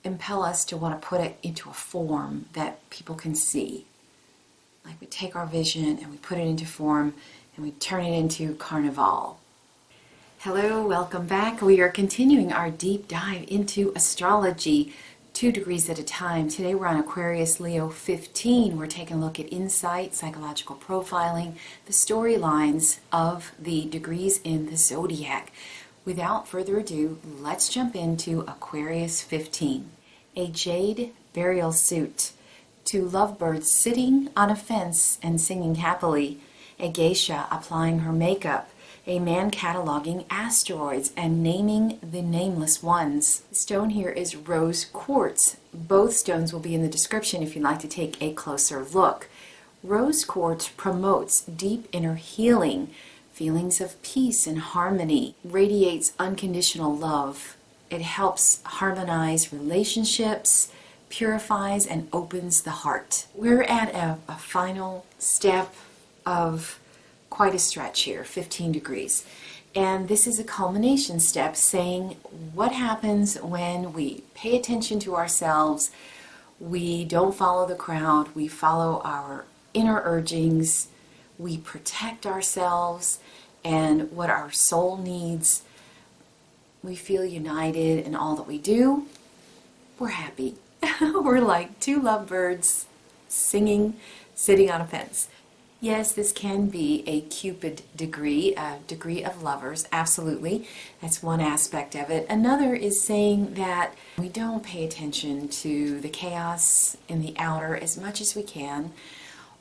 impel us to want to put it into a form that people can see. Like we take our vision and we put it into form and we turn it into Carnivale. Hello, welcome back. We are continuing our deep dive into astrology, 2 degrees at a time. Today we're on Aquarius Leo15. We're taking a look at insight, psychological profiling, the storylines of the degrees in the zodiac. Without further ado, let's jump into Aquarius 15. A jade burial suit, 2 lovebirds sitting on a fence and singing happily, a geisha applying her makeup, a man cataloging asteroids and naming the nameless ones. The stone here is rose quartz. Both stones will be in the description if you'd like to take a closer look. Rose quartz promotes deep inner healing, feelings of peace and harmony, radiates unconditional love. It helps harmonize relationships, purifies and opens the heart. We're at a final step of quite a stretch here, 15 degrees. And this is a culmination step saying what happens when we pay attention to ourselves, we don't follow the crowd, we follow our inner urgings, we protect ourselves and what our soul needs. We feel united in all that we do. We're happy. We're like 2 lovebirds singing, sitting on a fence. Yes, this can be a Cupid degree, a degree of lovers, absolutely. That's one aspect of it. Another is saying that we don't pay attention to the chaos in the outer as much as we can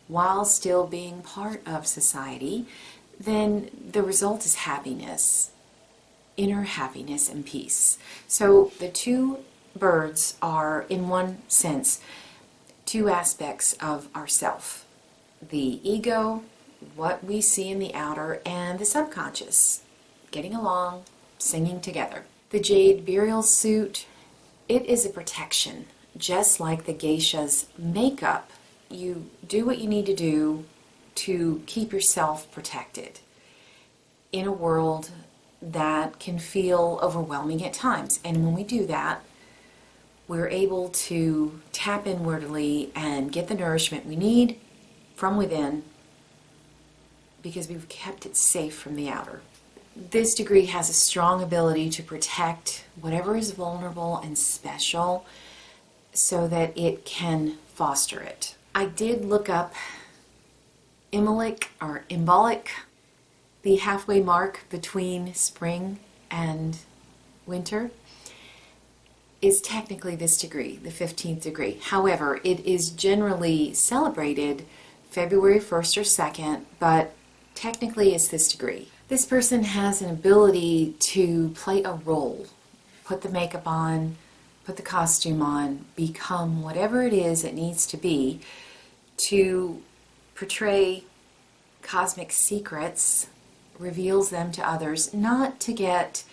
while still being part of society. Then the result is happiness, inner happiness and peace. So the 2 birds are, in one sense, 2 aspects of ourself. The ego, what we see in the outer, and the subconscious, getting along, singing together. The jade burial suit, it is a protection, just like the geisha's makeup. You do what you need to do to keep yourself protected in a world that can feel overwhelming at times. And when we do that, we're able to tap inwardly and get the nourishment we need from within because we've kept it safe from the outer. This degree has a strong ability to protect whatever is vulnerable and special so that it can foster it. I did look up Imbolc, the halfway mark between spring and winter, is technically this degree, the 15th degree. However, it is generally celebrated February 1st or 2nd, but technically it's this degree. This person has an ability to play a role, put the makeup on, put the costume on, become whatever it is it needs to be to portray cosmic secrets, reveals them to others, not to get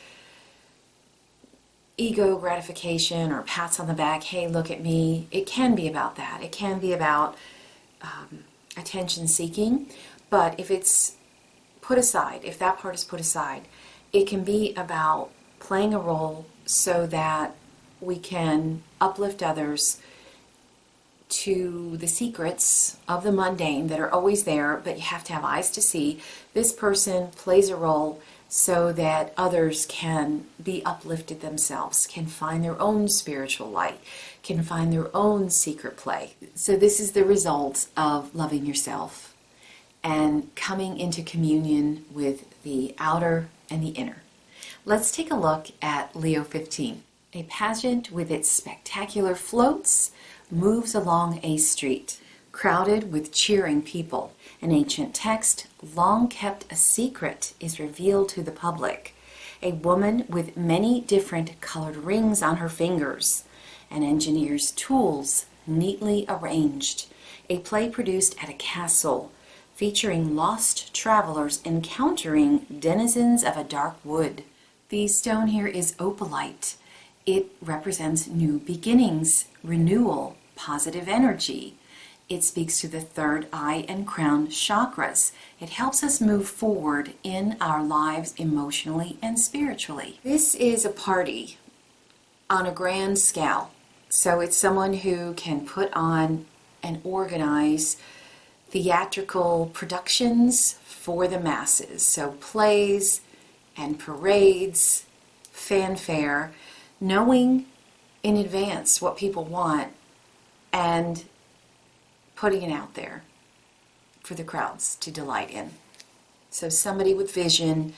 ego gratification or pats on the back, hey, look at me. It can be about that. It can be about attention seeking, but if it's put aside, if that part is put aside, it can be about playing a role so that we can uplift others to the secrets of the mundane that are always there, but you have to have eyes to see. This person plays a role so that others can be uplifted themselves, can find their own spiritual light, can find their own secret play. So this is the result of loving yourself and coming into communion with the outer and the inner. Let's take a look at Leo 15. A pageant with its spectacular floats moves along a street, crowded with cheering people. An ancient text, long kept a secret, is revealed to the public. A woman with many different colored rings on her fingers. An engineer's tools, neatly arranged. A play produced at a castle, featuring lost travelers encountering denizens of a dark wood. The stone here is opalite. It represents new beginnings, renewal, positive energy. It speaks to the third eye and crown chakras. It helps us move forward in our lives emotionally and spiritually. This is a party on a grand scale. So it's someone who can put on and organize theatrical productions for the masses. So plays and parades, fanfare, knowing in advance what people want and putting it out there for the crowds to delight in. So somebody with vision,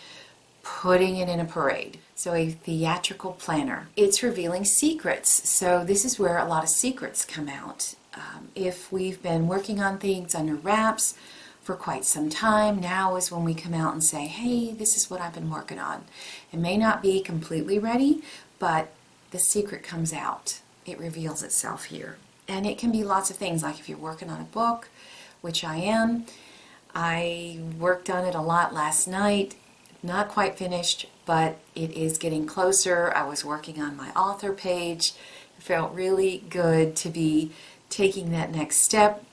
putting it in a parade. So a theatrical planner. It's revealing secrets. So this is where a lot of secrets come out. If we've been working on things under wraps for quite some time, now is when we come out and say, hey, this is what I've been working on. It may not be completely ready, but the secret comes out. It reveals itself here. And it can be lots of things, like if you're working on a book, which I am. I worked on it a lot last night. Not quite finished, but it is getting closer. I was working on my author page. It felt really good to be taking that next step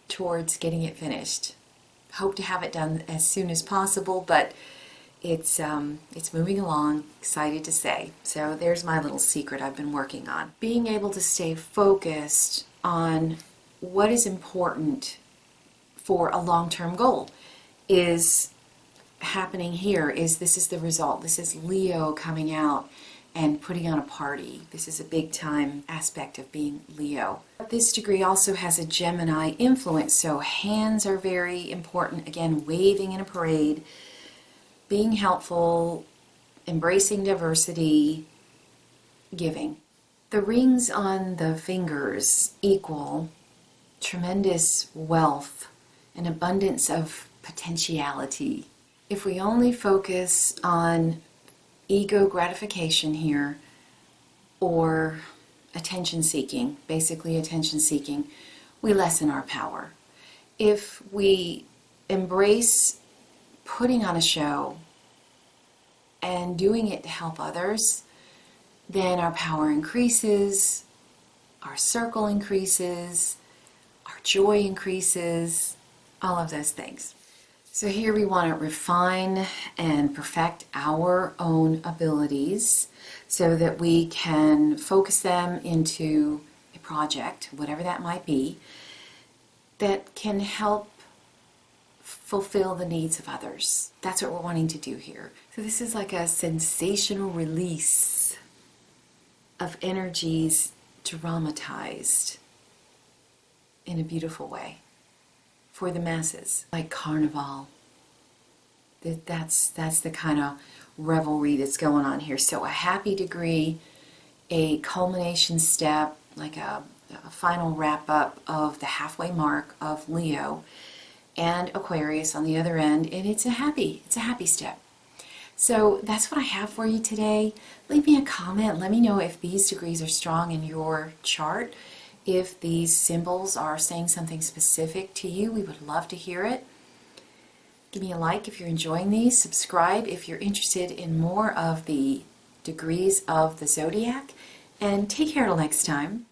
towards getting it finished. Hope to have it done as soon as possible, but it's moving along, excited to say. So there's my little secret I've been working on. Being able to stay focused on what is important for a long-term goal is happening here. This is the result. This is Leo coming out and putting on a party. This is a big time aspect of being Leo. This degree also has a Gemini influence, so hands are very important. Again, waving in a parade, being helpful, embracing diversity, giving. The rings on the fingers equal tremendous wealth, an abundance of potentiality. If we only focus on ego gratification here, or attention seeking, basically attention seeking, we lessen our power. If we embrace putting on a show and doing it to help others, then our power increases, our circle increases, our joy increases, all of those things. So here we want to refine and perfect our own abilities so that we can focus them into a project, whatever that might be, that can help fulfill the needs of others. That's what we're wanting to do here. So this is like a sensational release of energies dramatized in a beautiful way for the masses, like Carnivale. That's the kind of revelry that's going on here. So a happy degree, a culmination step, like a final wrap up of the halfway mark of Leo and Aquarius on the other end, and it's a happy step. So that's what I have for you today. Leave me a comment. Let me know if these degrees are strong in your chart. If these symbols are saying something specific to you, we would love to hear it. Give me a like if you're enjoying these. Subscribe if you're interested in more of the degrees of the zodiac. And take care till next time.